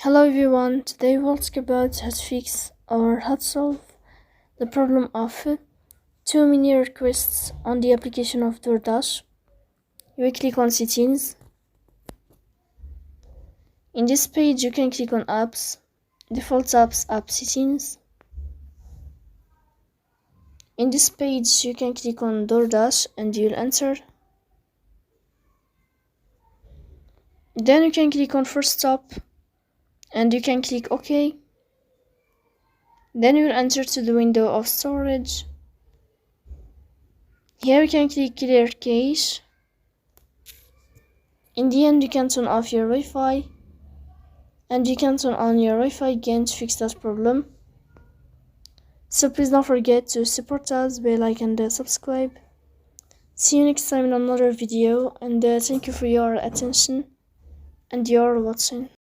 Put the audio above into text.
Hello everyone, today we'll talk about how to fix or how to solve the problem of too many requests on the application of DoorDash. You will click on settings. In this page you can click on apps, default apps, app settings. In this page you can click on DoorDash and you'll enter. Then you can click on first stop and you can click OK. Then you will enter to the window of storage. Here you can click clear cache. In the end you can turn off your Wi-Fi and you can turn on your Wi-Fi again to fix that problem. So please don't forget to support us by like and subscribe. See you next time in another video, and thank you for your attention and your watching.